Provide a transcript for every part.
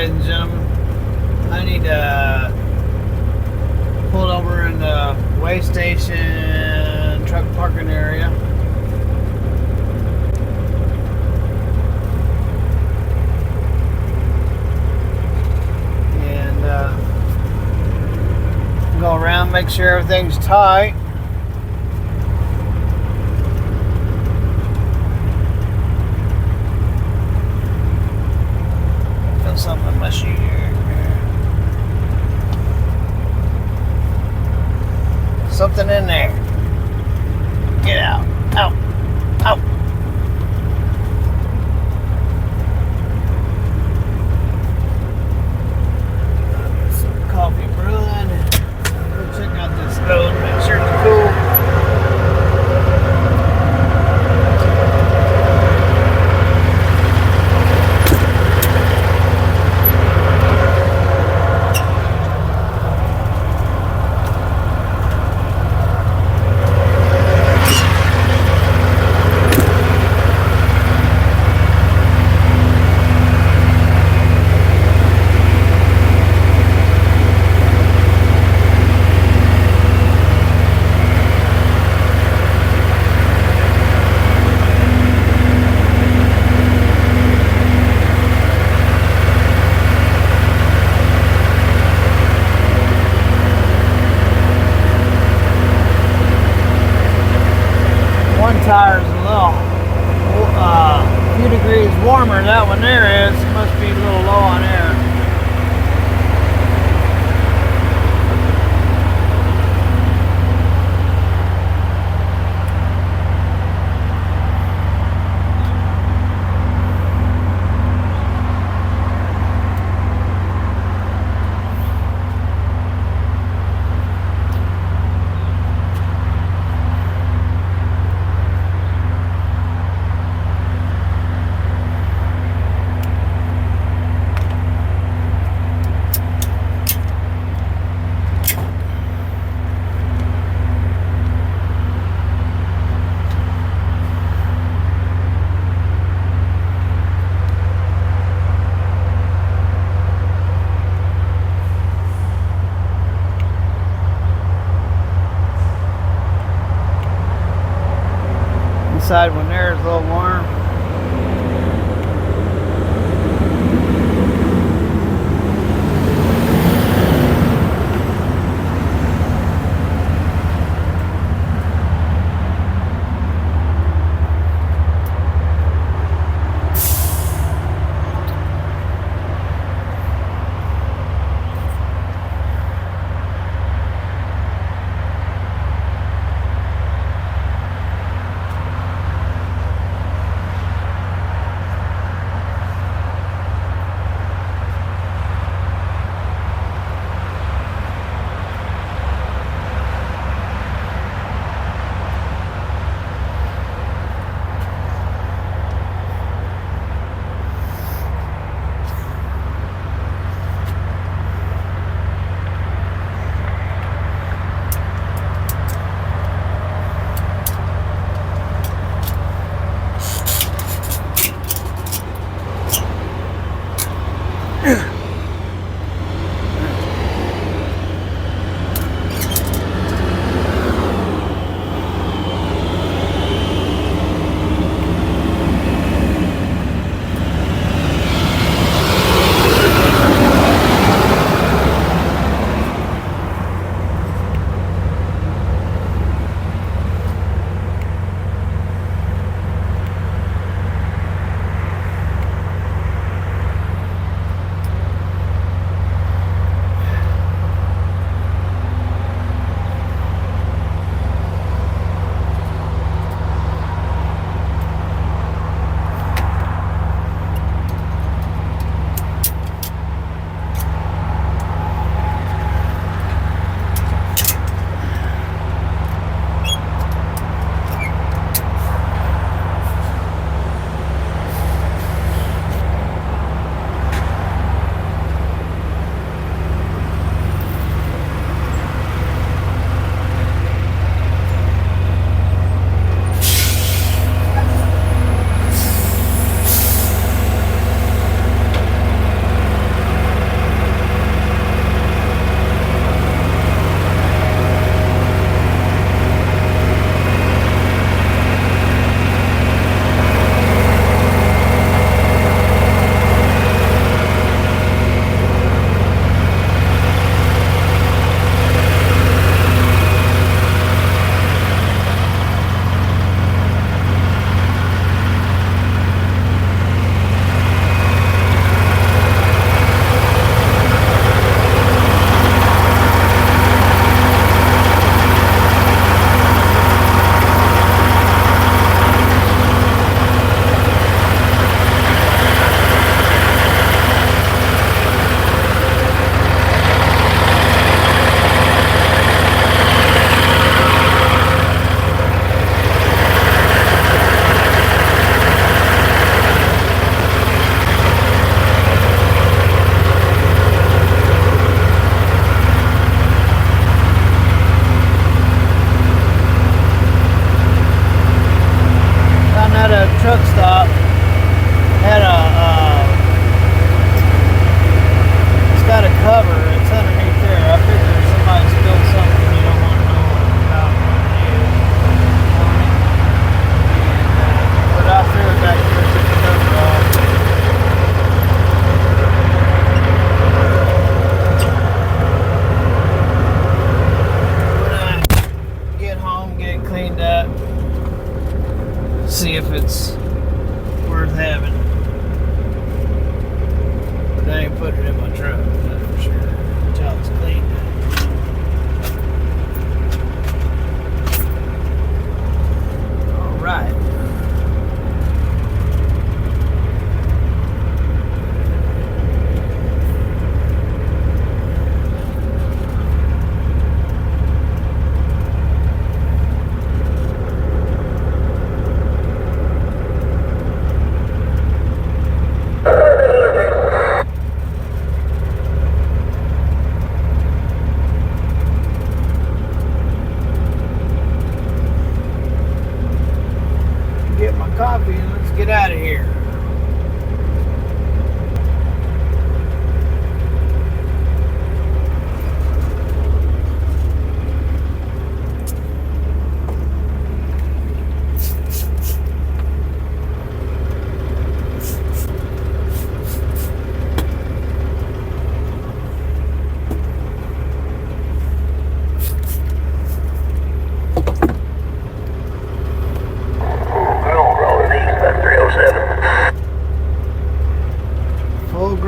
ladies and gentlemen. I need to pull over in the way station truck parking area. And go around, make sure everything's tight. Got something in my shoe here. Something in there. Get out. Out. Out. Some coffee brewing. Go check out this road. Make sure it's cool. Tire's a few degrees warmer. That one there is. Must be a little low on air. Inside one there is a little warm.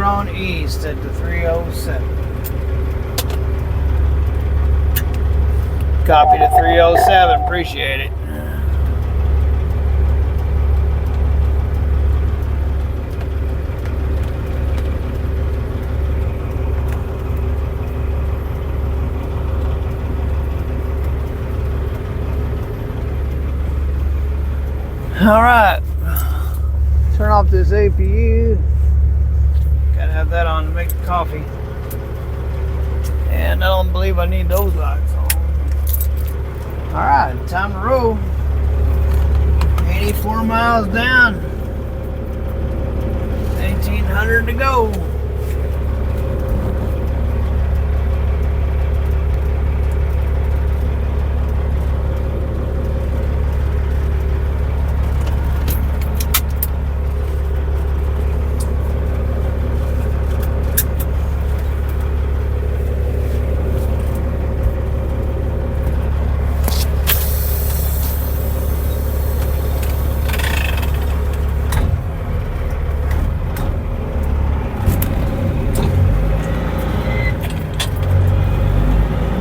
on east at the 307. Copy to 307. Appreciate it. All right, turn off this APU. Gotta have that on to make the coffee. And I don't believe I need those lights on. All right, time to roll. 84 miles down. 1,800 to go.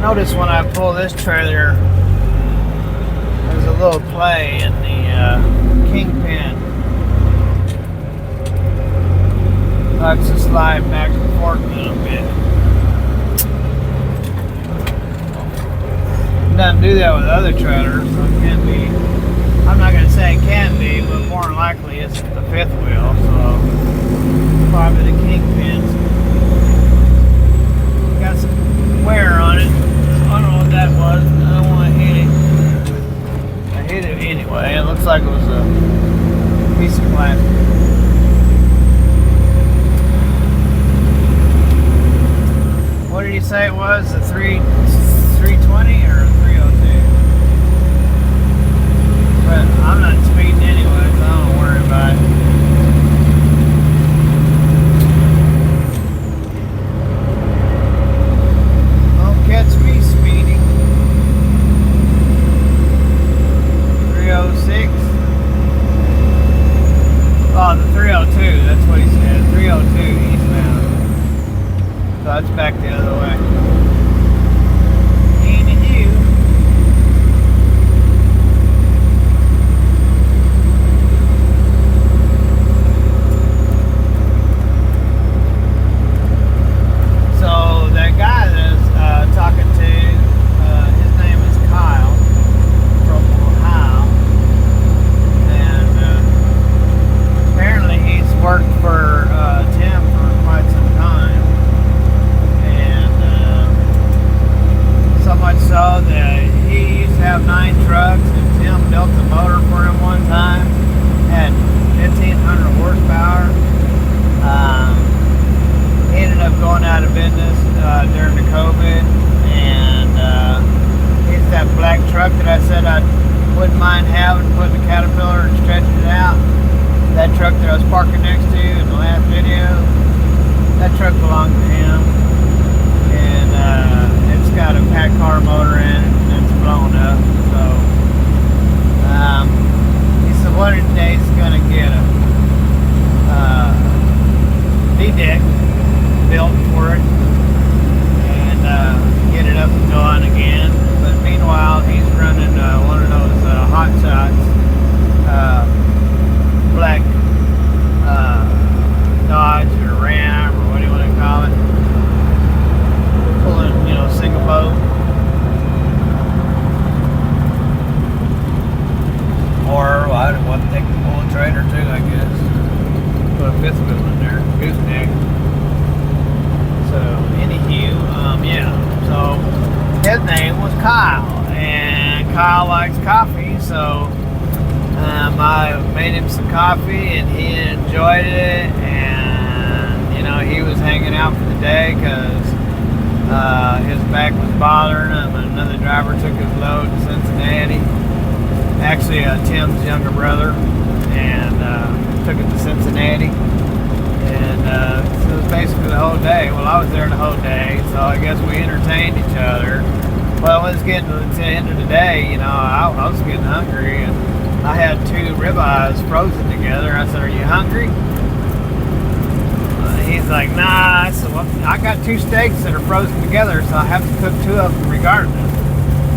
Notice when I pull this trailer, there's a little play in the kingpin. Likes to slide back and forth a little bit. It doesn't do that with other trailers, so it can be. I'm not going to say it can be, but more than likely it's the fifth wheel, so probably the kingpins. Got some wear on it. I don't know what that was. I don't want to hit it. I hit it anyway. It looks like it was a piece of plastic. What did you say it was? A 320 or a 302? But I'm not speeding anyway, so I don't worry about it. Catch me speeding. 306. Oh, the 302. That's what he said. 302 eastbound. So that's back the other way. So that guy that's talking to, his name is Kyle from Ohio, and apparently he's worked for Tim for quite some time, and so much so that he used to have 9 trucks, and Tim built the motor for him one time, had 1,500 horsepower. He ended up going out of business during the COVID, and he's that black truck that I said I wouldn't mind having, putting a Caterpillar and stretching it out. That truck that I was parking next to in the last video, that truck belonged to him, and it's got a packed car motor in it, and it's blown up. So he said one of the days he's gonna get a D-deck built for it and get it up and going again. But meanwhile, he's running one of those hot shots, black Dodge or Ram or what do you want to call it, pulling, single boat, or what they can pull a trailer too, I guess. Put a fifth wheel in there, gooseneck. So, anywho, so his name was Kyle, and Kyle likes coffee, so I made him some coffee, and he enjoyed it, and, he was hanging out for the day because his back was bothering him, and another driver took his load to Cincinnati, actually Tim's younger brother, and took it to Cincinnati. And so it was basically the whole day. Well, I was there the whole day, so I guess we entertained each other. Well, when it was getting to the end of the day, I was getting hungry, and I had 2 ribeyes frozen together. I said, "Are you hungry?" He's like, nah. I said, well, I got 2 steaks that are frozen together, so I have to cook 2 of them regardless.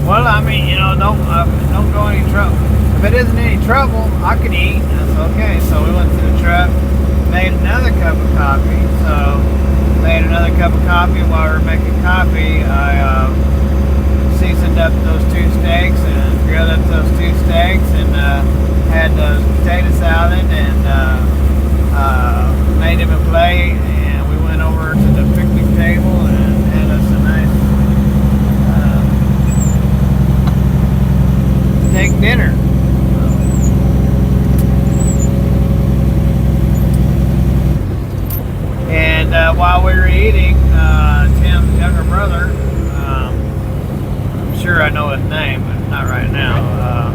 Well, I mean, don't go any trouble. If it isn't any trouble, I can eat. That's okay. So we went to the truck, made another cup of coffee. So made another cup of coffee. While we were making coffee, I seasoned up those 2 steaks and grilled up those 2 steaks and had those potato salad and made him a plate. And we went over to the picnic table and had us a nice steak dinner. And while we were eating, Tim's younger brother, I'm sure I know his name, but not right now,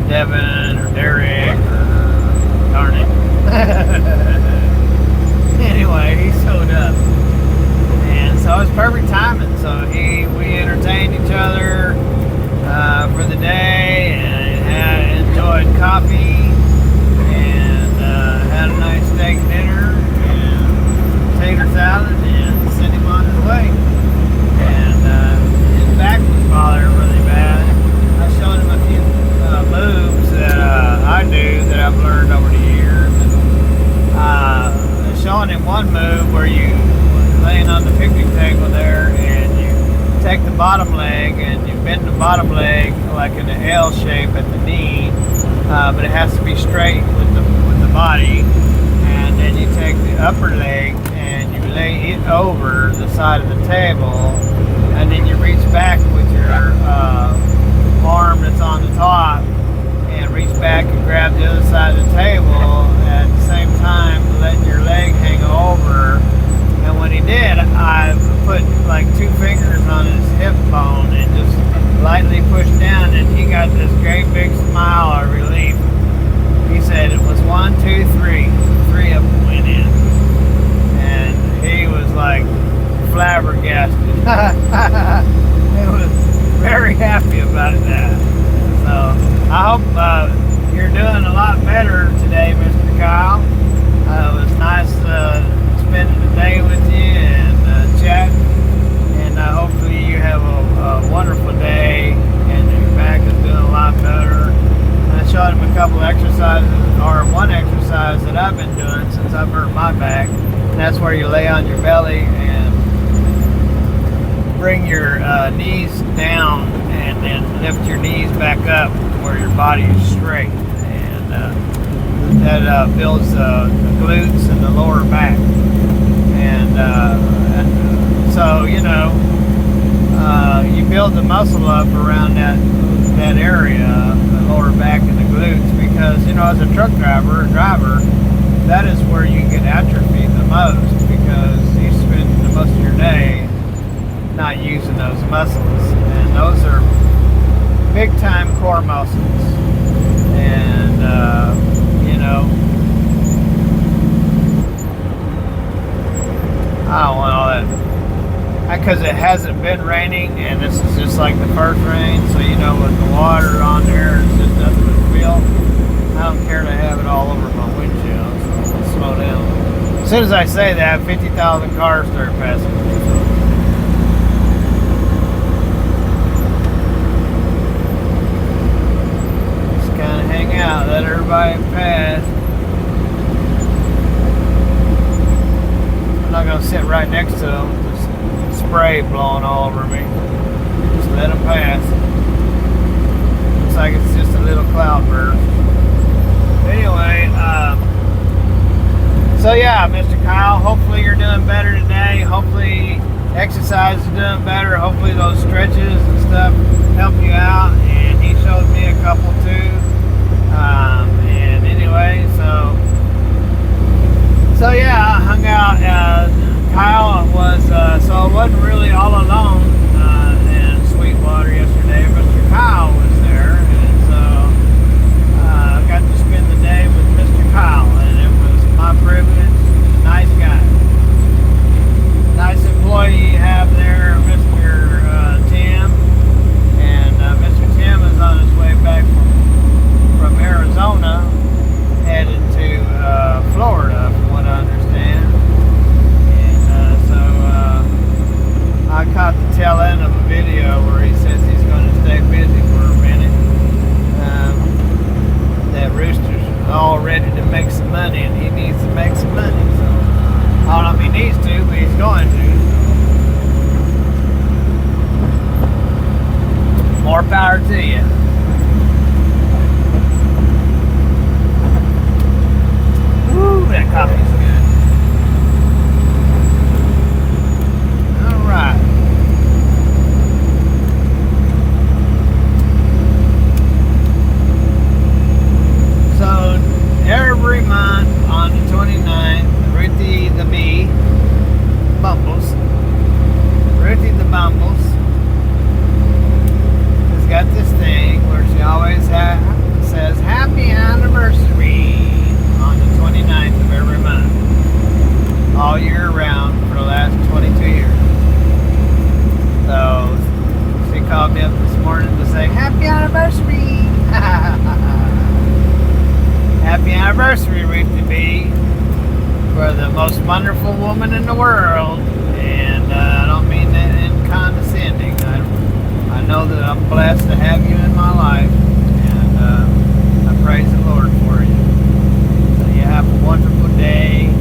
Devin or Derek or darn it. Anyway, he showed up. And so it was perfect timing. So we entertained each other for the day and enjoyed coffee and had a nice steak dinner and potato salad and sent him on his way. And his back was bothering really bad. I showed him a few moves that I do that I've learned over the years. And showing him one move where you laying on the picnic table there and you take the bottom leg and you bend the bottom leg like in an L shape at the knee, but it has to be straight with the body. And then you take the upper leg and you lay it over the side of the table, and then you reach back with your arm that's on the top and reach back and grab the other side of the table at the same time letting your leg hang over. And when he did, I put like 2 fingers on his hip bone and just lightly pushed down, and he got this great big smile of relief. He said it was 1, 2, 3. 3 of them went in. And he was like flabbergasted. He was very happy about that. So I hope you're doing a lot better today, Mr. Kyle. It was nice spending the day with you and chatting. And hopefully you have a wonderful day and your back is doing a lot better. I showed him a couple exercises, or one exercise that I've been doing since I've hurt my back. And that's where you lay on your belly and bring your knees down and then lift your knees back up where your body is straight. And that builds the glutes and the lower back. And so, you build the muscle up around that area, the lower back and the glutes, because, as a truck driver, that is where you get atrophied the most, because you spend the most of your day not using those muscles. And those are big time core muscles. And, I don't want all that. Because it hasn't been raining, and this is just like the first rain, so with the water on there, it's just nothing but filth. I don't care to have it all over my windshield, so I'll slow down. As soon as I say that, 50,000 cars start passing me. Just kind of hang out, let everybody pass. I'm not going to sit right next to them. Spray blowing all over me. Just let them pass. Looks like it's just a little cloud burst. Anyway, so yeah, Mr. Kyle, hopefully you're doing better today. Hopefully exercise is doing better. Hopefully those stretches and stuff help you out. And he showed me a couple too. And anyway, so yeah, I hung out. Kyle was, so I wasn't really all alone in Sweetwater yesterday. Mr. Kyle was there, and so I got to spend the day with Mr. Kyle, and it was my privilege. Nice guy. Nice employee you have there, Mr. Tim. And Mr. Tim is on his way back from Arizona, headed to Florida, from what I understand. all year round for the last 22 years. So she called me up this morning to say, happy anniversary! Happy anniversary, Ruthie B, for the most wonderful woman in the world. And I don't mean that in condescending. I know that I'm blessed to have you in my life, and I praise the Lord for you. So you have a wonderful day.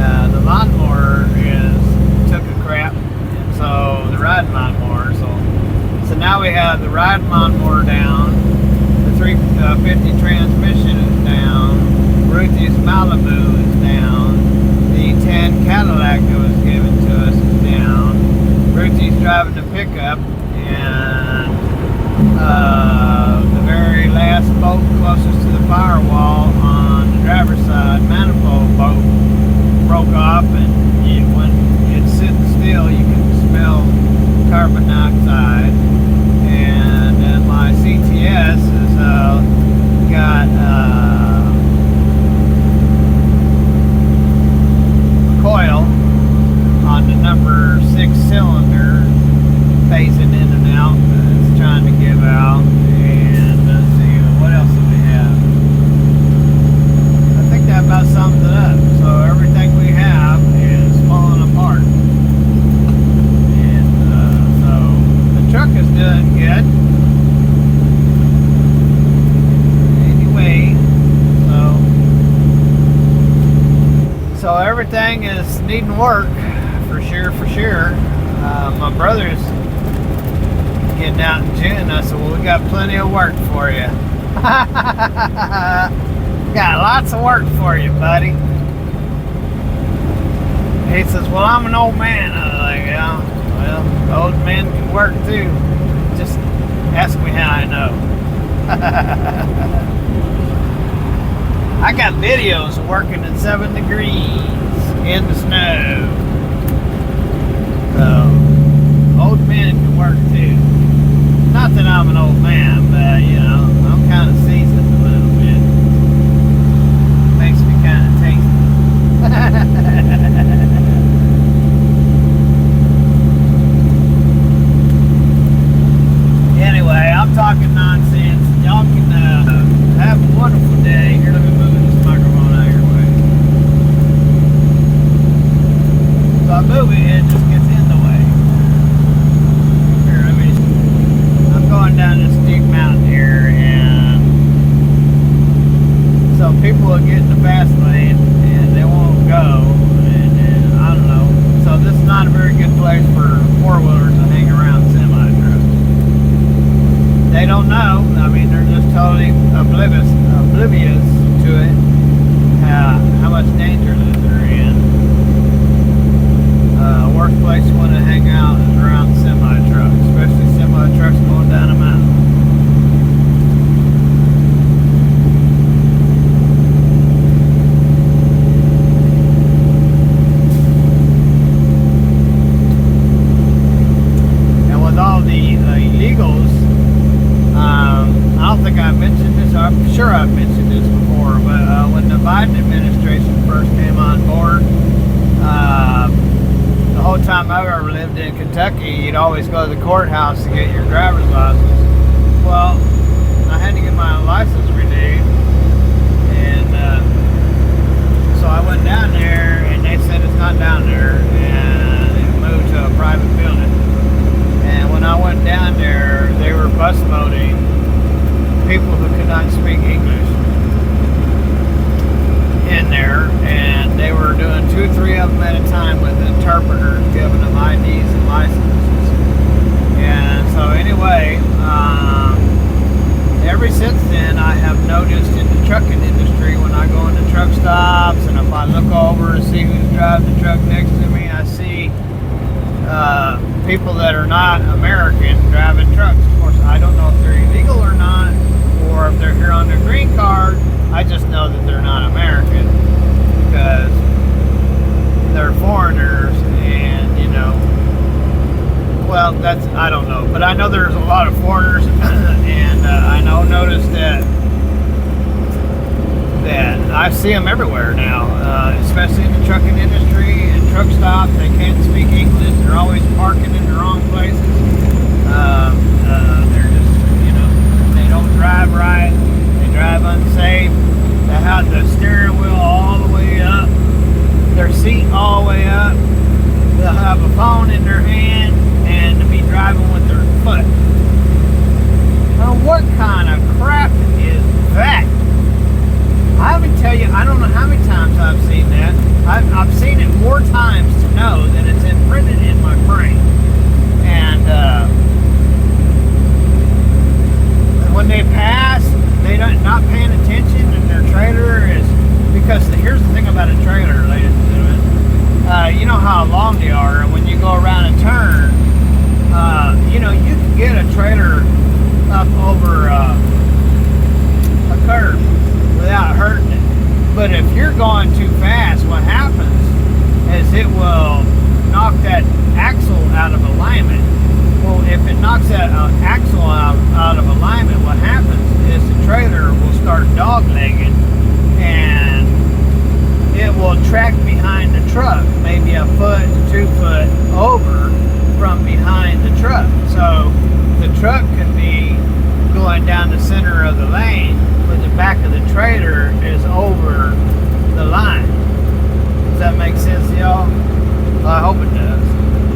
The lawnmower took a crap, and so the riding lawnmower. So now we have the riding lawnmower down, the 350 transmission is down, Ruthie's Malibu is down, the 10 Cadillac that was given to us is down, Ruthie's driving the pickup, and the very last bolt closest to the firewall on the driver's side manifold bolt broke off, and when it's sitting still you can smell carbon dioxide. And then my CTS has got coil on the number 6 cylinder phasing in and out. It's trying to give out. And let's see, what else do we have? I think that about sums it up. So everything we have is falling apart. And so the truck is doing good. Anyway, so everything is needing work, for sure. My brother's getting out in June. I said, well, we got plenty of work for you. Got lots of work for you, buddy. He says, well, I'm an old man. I was like, yeah, well, old men can work too. Just ask me how I know. I got videos of working at 7 degrees in the snow. So, old men can work too. Not that I'm an old man, but you know, I'm kind of seasoned a little bit. Makes me kind of tasty. Anyway, I'm talking nonsense. Y'all can have a wonderful day. Here, let me move this microphone out of your way. So I move it, it just gets in the way. Here, I'm going down this steep mountain here, and so people will get in the fast lane and they won't go, and I don't know. So this is not a very good place for four-wheelers to hang around semi-trucks. They don't know. I mean, they're just totally oblivious to it, how much danger that they're in. Worst place you want to hang out is around semi-trucks, especially semi-trucks going down a mountain. And with all the illegals, I don't think I've mentioned this. I'm sure I've mentioned this before, but when the Biden administration first came on board, the whole time I've ever lived in Kentucky, you'd always go to the courthouse to get your driver's license. Well, I had to get my license renewed, and so I went down there, and they said it's not down there, and it moved to a private building. And when I went down there, they were bus loading people who could not speak English in there, and they were doing 2 or 3 of them at a time with interpreters giving them IDs and licenses. And so anyway, ever since then I have noticed in the trucking industry, when I go into truck stops and if I look over and see who's driving the truck next to me, I see people that are not American driving trucks. Of course, I don't know if they're illegal or not, or if they're here on their green card. I just know that they're not American because they're foreigners, and you know, well, that's, I don't know, but I know there's a lot of foreigners, and I noticed that I see them everywhere now, especially in the trucking industry. They're always parking in the wrong places. They're just, they don't drive right. They drive unsafe. They have the steering wheel all the way up, their seat all the way up. They'll have a phone in their hand and to be driving with their foot. Now, what kind of crap is that? I would tell you, I don't know how many times I've seen that. I've seen it more times to know that it's imprinted in my brain. And when they pass, they don't not paying attention, and their trailer is, because here's the thing about a trailer, ladies and gentlemen. You know how long they are, and when you go around a turn, you can get a trailer up over a curb without hurting it. But if you're going too fast, what happens is it will knock that axle out of alignment. Well, if it knocks that axle out of alignment, what happens is the trailer will start dog-legging, and it will track behind the truck, maybe a foot, 2 foot over from behind the truck. So the truck could be going down the center of the lane, but the back of the trailer is over the line. Does that make sense to y'all? Well, I hope it does.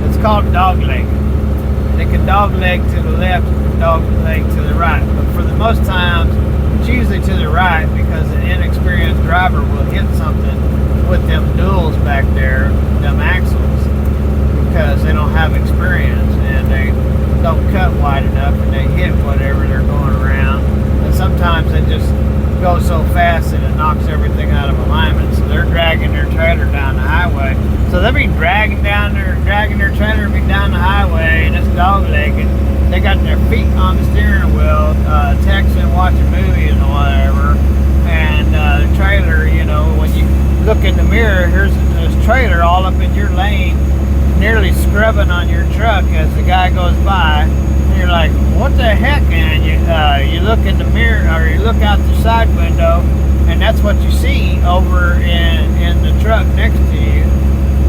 It's called dog leg. They can dog leg to the left, dog leg to the right. But for the most times, it's usually to the right, because an inexperienced driver will hit something with them duals back there, them axles, because they don't have experience and they don't cut wide enough, and they hit whatever they're going around. And sometimes they just go so fast that it knocks everything out of alignment. So they're dragging their trailer down the highway. So they'll be dragging their trailer down the highway, and it's dog legging. They got their feet on the steering wheel, texting, watching movies or whatever. And the trailer, when you look in the mirror, here's this trailer all up in your lane, nearly scrubbing on your truck as the guy goes by. And you're like, what the heck, man? You look in the mirror, or you look out the side window, and that's what you see over in the truck next to you.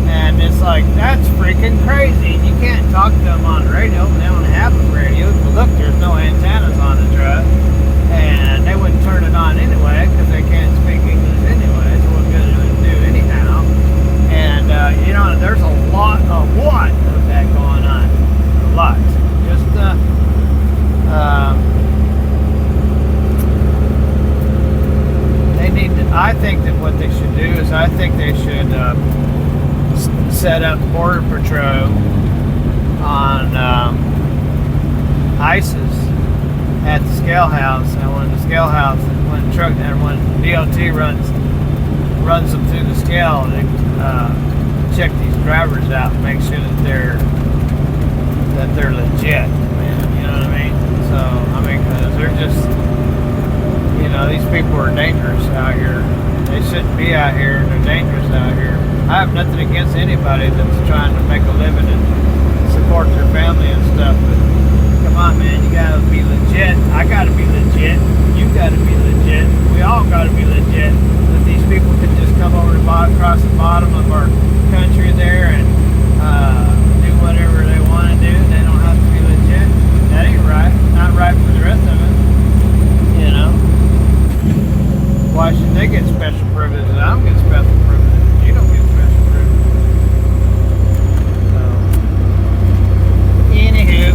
And it's like, that's freaking crazy. And you can't talk to them on the radio. They don't have a radio. But look, there's no antennas on the truck. And they wouldn't turn it on anyway, because they can't speak English anyway. So what good it would do anyhow. And, there's a lot of that going on. A lot. Just, they need to, I think that what they should do is, I think they should set up Border Patrol on ISIS at the scale house, and when the scale house, when DOT runs them through the scale, they check these drivers out and make sure that they're legit, man. You know what I mean? So because they're just, these people are dangerous out here. They shouldn't be out here, and they're dangerous out here. I have nothing against anybody that's trying to make a living and support their family and stuff, but come on, man, you gotta be legit. I gotta be legit. You gotta be legit. We all gotta be legit. But these people can just come over across the bottom of our country there and do whatever they want to do. They don't have to be legit. That ain't right. Not right for the rest of us. Why should they get special privileges? I don't get special privileges. You don't get special privileges. So, anywho,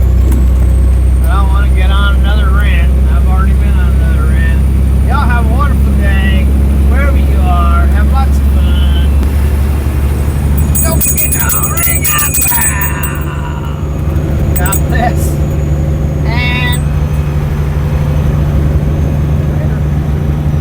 I don't want to get on another rant. I've already been on another rant. Y'all have a wonderful day. Wherever you are, have lots of fun. Don't forget to